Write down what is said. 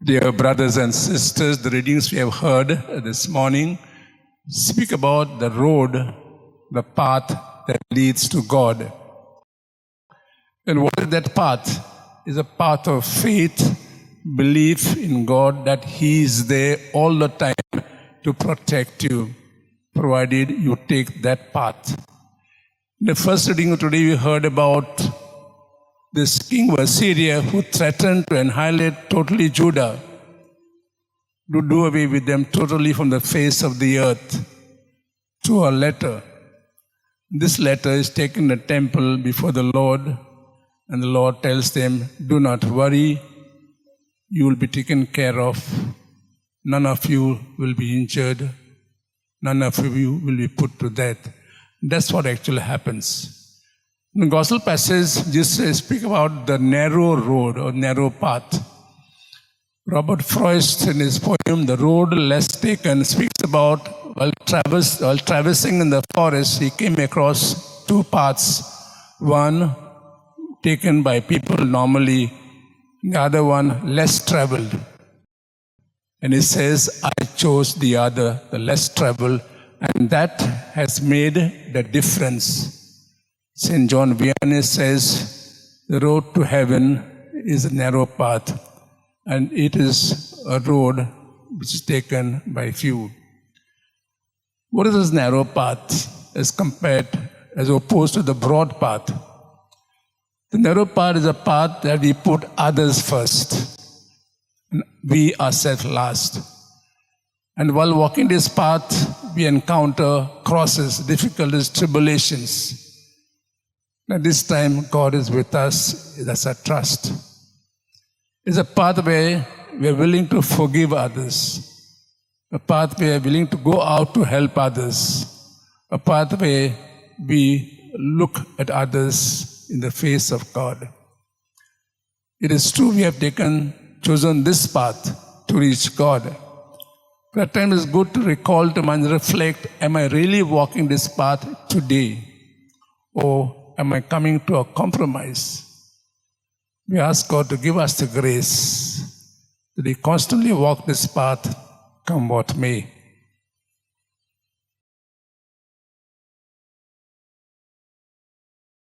Dear brothers and sisters, the readings we have heard this morning speak about the road, the path that leads to God. And what is that path? It's a path of faith, belief in God that He is there all the time to protect you, provided you take that path. In the first reading today, we heard about this king of Assyria who threatened to annihilate totally Judah, to do away with them totally from the face of the earth, through a letter. This letter is taken in the temple before the Lord, and the Lord tells them, do not worry, you will be taken care of. None of you will be injured. None of you will be put to death. That's what actually happens. In the Gospel passage, Jesus speaks about the narrow road or narrow path. Robert Frost, in his poem, The Road Less Taken, speaks about while traversing in the forest, he came across two paths. One taken by people normally, the other one less traveled. And he says, I chose the other, the less traveled, and that has made the difference. St. John Vianney says, the road to heaven is a narrow path, and it is a road which is taken by few. What is this narrow path as opposed to the broad path? The narrow path is a path that we put others first, and we ourselves last. And while walking this path, we encounter crosses, difficulties, tribulations. At this time, God is with us. That's our trust. It's a path where we are willing to forgive others. A path where we are willing to go out to help others. A path where we look at others in the face of God. It is true we have chosen this path to reach God. But at times it's good to recall to mind, reflect, am I really walking this path today? Or am I coming to a compromise? We ask God to give us the grace that we constantly walk this path, come what may.